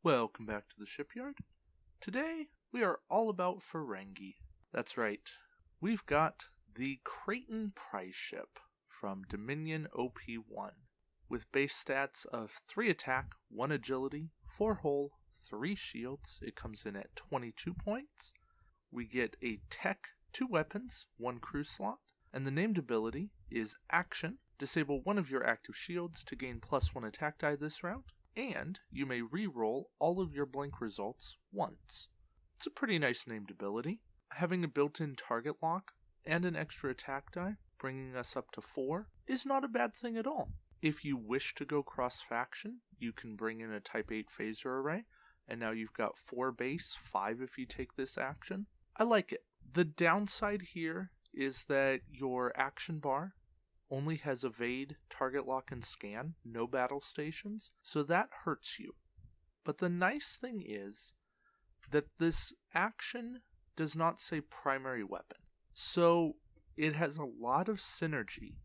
Welcome back to the Shipyard. Today, we are all about Ferengi. That's right, we've got the Krayton prize ship from Dominion OP1 with base stats of 3 attack, 1 agility, 4 hull, 3 shields. It comes in at 22 points. We get a tech, 2 weapons, 1 crew slot, and the named ability is Action. Disable one of your active shields to gain +1 attack die this round, and you may re-roll all of your blank results once. It's a pretty nice named ability. Having a built-in target lock and an extra attack die, bringing us up to 4, is not a bad thing at all. If you wish to go cross-faction, you can bring in a Type 8 phaser array, and now you've got 4 base, 5 if you take this action. I like it. The downside here is that your action bar only has evade, target lock, and scan, no battle stations, so that hurts you. But the nice thing is that this action does not say primary weapon, so it has a lot of synergy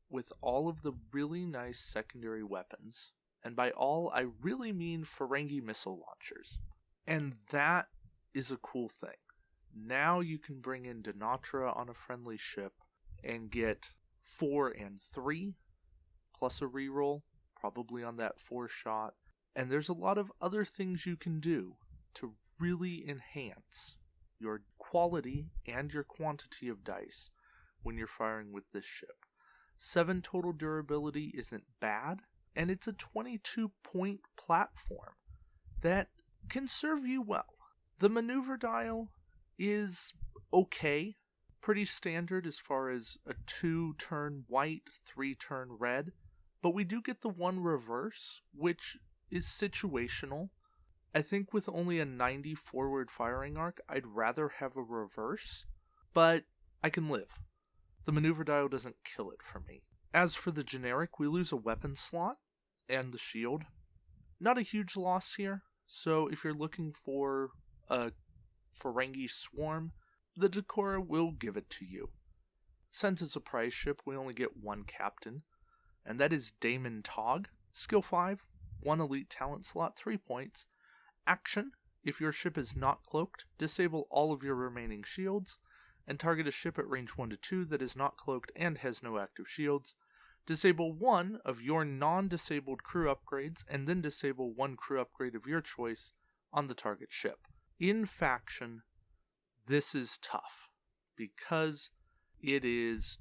with all of the really nice secondary weapons, and by all I really mean Ferengi missile launchers. And that is a cool thing. Now you can bring in Dinatra on a friendly ship and get 4 and 3, plus a reroll, probably on that 4 shot. And there's a lot of other things you can do to really enhance your quality and your quantity of dice when you're firing with this ship. 7 total durability isn't bad, and it's a 22-point platform that can serve you well. The maneuver dial is okay. Pretty standard as far as a 2-turn white, 3-turn red, but we do get the 1 reverse, which is situational. I think with only a 90 forward firing arc, I'd rather have a reverse, but I can live. The maneuver dial doesn't kill it for me. As for the generic, we lose a weapon slot and the shield. Not a huge loss here, so if you're looking for a Ferengi swarm, the Decora will give it to you. Since it's a prize ship, we only get 1 captain, and that is Daimon Tog. Skill 5, 1 elite talent slot, 3 points. Action, if your ship is not cloaked, disable all of your remaining shields, and target a ship at range 1 to 2 that is not cloaked and has no active shields. Disable 1 of your non-disabled crew upgrades, and then disable 1 crew upgrade of your choice on the target ship. In faction, this is tough, because it is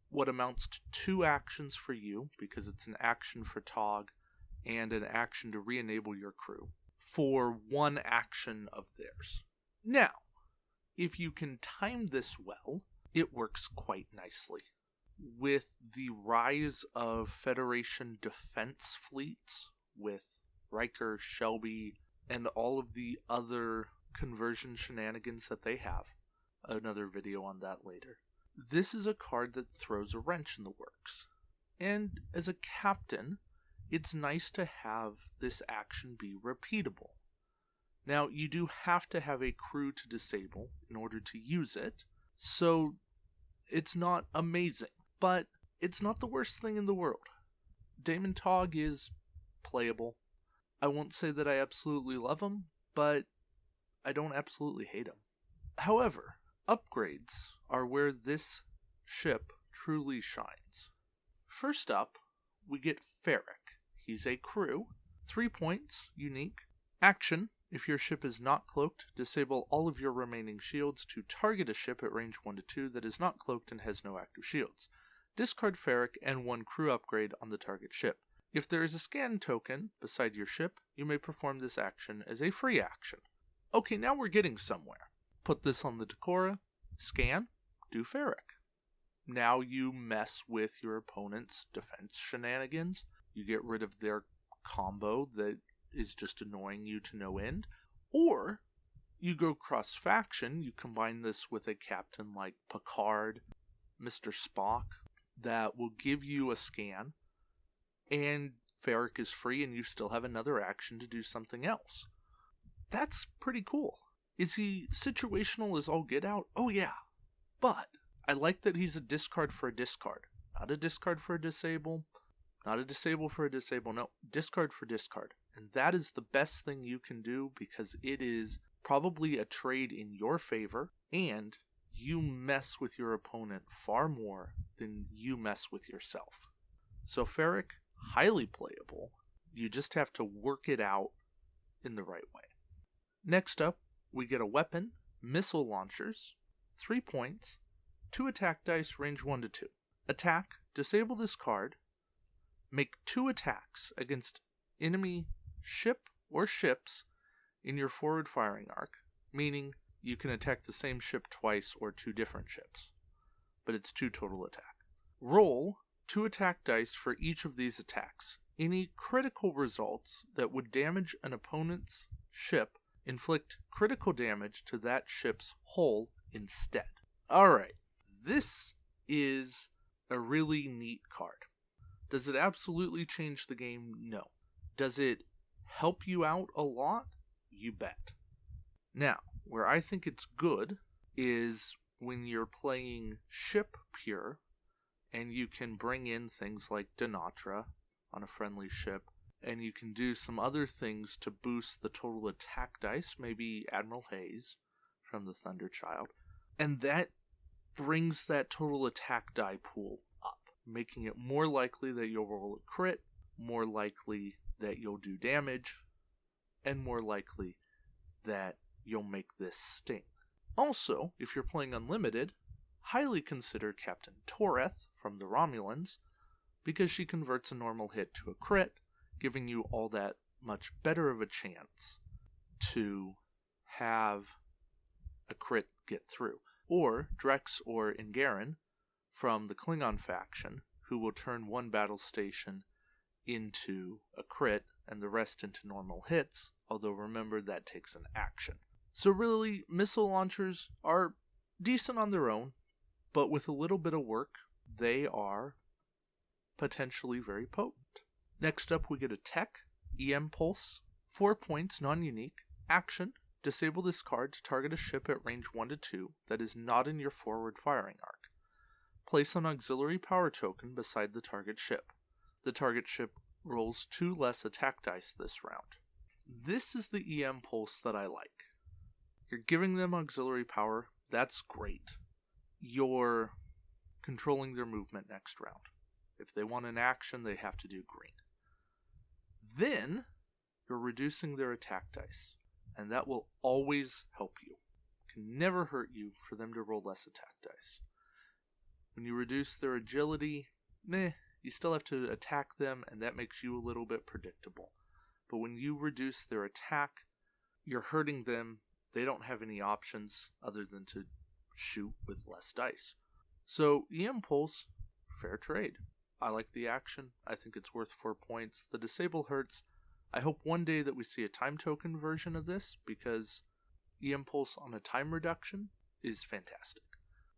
what amounts to 2 actions for you, because it's an action for Tog, and an action to re-enable your crew, for 1 action of theirs. Now, if you can time this well, it works quite nicely. With the rise of Federation defense fleets, with Riker, Shelby, and all of the other conversion shenanigans that they have. Another video on that later. This is a card that throws a wrench in the works. And as a captain, it's nice to have this action be repeatable. Now, you do have to have a crew to disable in order to use it, so it's not amazing, but it's not the worst thing in the world. Daimon Tog is playable. I won't say that I absolutely love him, but I don't absolutely hate him. However, upgrades are where this ship truly shines. First up, we get Farek. He's a crew, 3 points, unique. Action, if your ship is not cloaked, disable all of your remaining shields to target a ship at range 1 to 2 that is not cloaked and has no active shields. Discard Farek and 1 crew upgrade on the target ship. If there is a scan token beside your ship, you may perform this action as a free action. Okay, now we're getting somewhere. Put this on the Decora, scan, do Farek. Now you mess with your opponent's defense shenanigans. You get rid of their combo that is just annoying you to no end. Or you go cross-faction, you combine this with a captain like Picard, Mr. Spock, that will give you a scan, and Farek is free and you still have another action to do something else. That's pretty cool. Is he situational as all get out? Oh yeah. But I like that he's a discard for a discard. Not a discard for a disable. Not a disable for a disable. No, discard for discard. And that is the best thing you can do because it is probably a trade in your favor, and you mess with your opponent far more than you mess with yourself. So Farek, highly playable. You just have to work it out in the right way. Next up, we get a weapon, missile launchers, 3 points, 2 attack dice, range 1 to 2. Attack, disable this card, make 2 attacks against enemy ship or ships in your forward firing arc, meaning you can attack the same ship twice or 2 different ships, but it's 2 total attack. Roll 2 attack dice for each of these attacks. Any critical results that would damage an opponent's ship inflict critical damage to that ship's hull instead. Alright, this is a really neat card. Does it absolutely change the game? No. Does it help you out a lot? You bet. Now, where I think it's good is when you're playing ship pure, and you can bring in things like Denatra on a friendly ship, and you can do some other things to boost the total attack dice, maybe Admiral Hayes from the Thunderchild, and that brings that total attack die pool up, making it more likely that you'll roll a crit, more likely that you'll do damage, and more likely that you'll make this sting. Also, if you're playing unlimited, highly consider Captain Toreth from the Romulans, because she converts a normal hit to a crit, giving you all that much better of a chance to have a crit get through. Or Drex or Ingaren from the Klingon faction, who will turn 1 battle station into a crit and the rest into normal hits, although remember that takes an action. So really, missile launchers are decent on their own, but with a little bit of work, they are potentially very potent. Next up, we get a tech, EM Pulse, 4 points, non-unique, action, disable this card to target a ship at range 1 to 2 that is not in your forward firing arc. Place an auxiliary power token beside the target ship. The target ship rolls 2 less attack dice this round. This is the EM Pulse that I like. You're giving them auxiliary power, that's great. You're controlling their movement next round. If they want an action, they have to do green. Then, you're reducing their attack dice, and that will always help you. It can never hurt you for them to roll less attack dice. When you reduce their agility, you still have to attack them, and that makes you a little bit predictable. But when you reduce their attack, you're hurting them. They don't have any options other than to shoot with less dice. So, EM Pulse, fair trade. I like the action. I think it's worth 4 points. The disable hurts. I hope one day that we see a time token version of this, because EM Pulse on a time reduction is fantastic.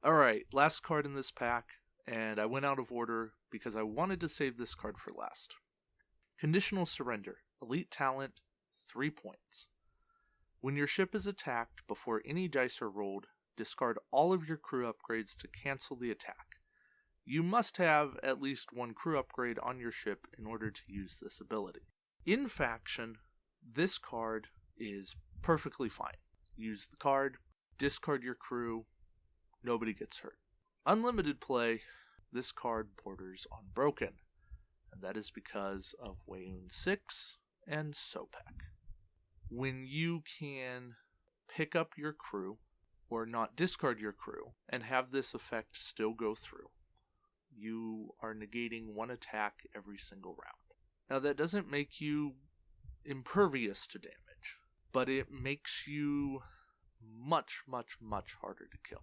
Alright, last card in this pack, and I went out of order because I wanted to save this card for last. Conditional Surrender. Elite Talent, 3 points. When your ship is attacked, before any dice are rolled, discard all of your crew upgrades to cancel the attack. You must have at least 1 crew upgrade on your ship in order to use this ability. In faction, this card is perfectly fine. Use the card, discard your crew, nobody gets hurt. Unlimited play, this card borders on broken, and that is because of Weyoun 6 and Sopek. When you can pick up your crew, or not discard your crew, and have this effect still go through, you are negating 1 attack every single round. Now that doesn't make you impervious to damage, but it makes you much, much, much harder to kill.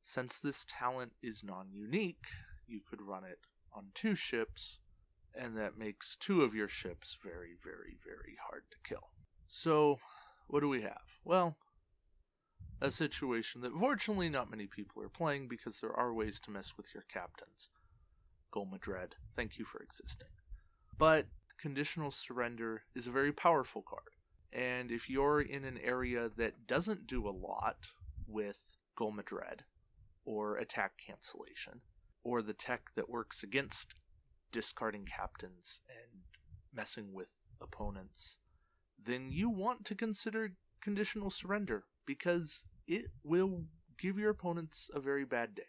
Since this talent is non-unique, you could run it on 2 ships, and that makes 2 of your ships very, very, very hard to kill. So, what do we have? Well, a situation that fortunately not many people are playing because there are ways to mess with your captains. Golmadred, thank you for existing. But Conditional Surrender is a very powerful card, and if you're in an area that doesn't do a lot with Golmadred, or attack cancellation, or the tech that works against discarding captains and messing with opponents, then you want to consider Conditional Surrender, because it will give your opponents a very bad day.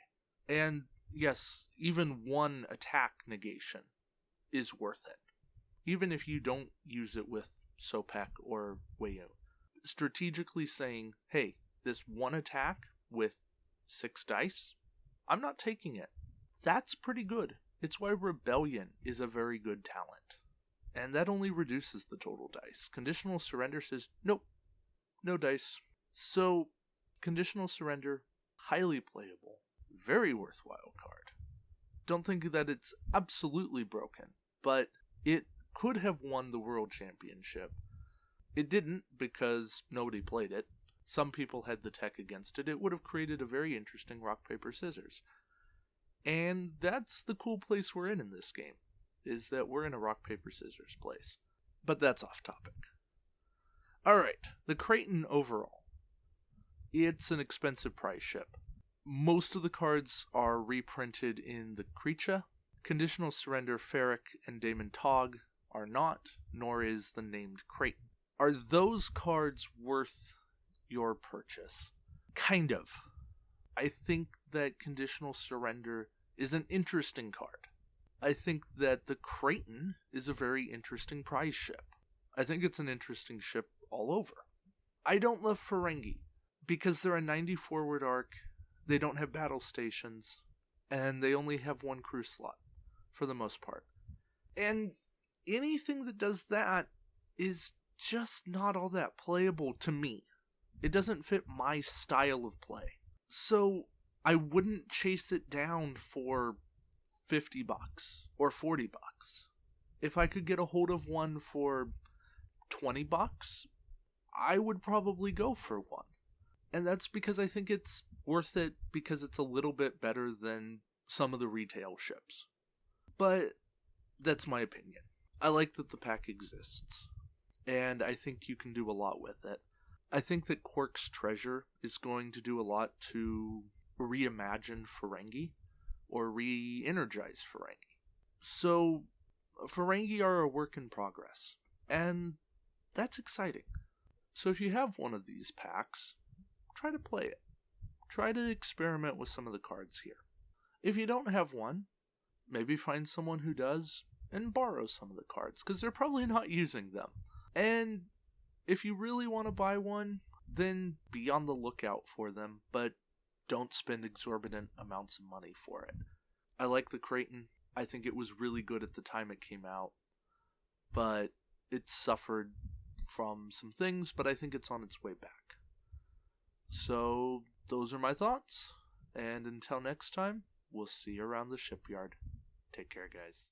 And yes, even one attack negation is worth it. Even if you don't use it with Sopek or Wayu. Strategically saying, hey, this one attack with 6 dice, I'm not taking it. That's pretty good. It's why Rebellion is a very good talent. And that only reduces the total dice. Conditional Surrender says, nope, no dice. So, Conditional Surrender, highly playable, very worthwhile card. Don't think that it's absolutely broken, but it could have won the World Championship. It didn't because nobody played it. Some people had the tech against it. It would have created a very interesting rock, paper, scissors. And that's the cool place we're in this game, is that we're in a rock, paper, scissors place. But that's off topic. Alright, the Krayton overall. It's an expensive prize ship. Most of the cards are reprinted in the Kreacha. Conditional Surrender, Farek, and Daimon Tog are not, nor is the named Krayton. Are those cards worth your purchase? Kind of. I think that Conditional Surrender is an interesting card. I think that the Krayton is a very interesting prize ship. I think it's an interesting ship all over. I don't love Ferengi, because they're a 90 forward arc, they don't have battle stations, and they only have 1 crew slot, for the most part. And anything that does that is just not all that playable to me. It doesn't fit my style of play. So I wouldn't chase it down for $50 or $40. If I could get a hold of one for $20, I would probably go for one. And that's because I think it's worth it, because it's a little bit better than some of the retail ships. But that's my opinion. I like that the pack exists, and I think you can do a lot with it. I think that Quark's Treasure is going to do a lot to reimagine Ferengi, or re-energize Ferengi. So, Ferengi are a work in progress, and that's exciting. So if you have one of these packs, try to play it. Try to experiment with some of the cards here. If you don't have one, maybe find someone who does, and borrow some of the cards, because they're probably not using them. And if you really want to buy one, then be on the lookout for them, but don't spend exorbitant amounts of money for it. I like the Krayton. I think it was really good at the time it came out, but it suffered from some things, but I think it's on its way back. So, those are my thoughts, and until next time, we'll see you around the shipyard. Take care, guys.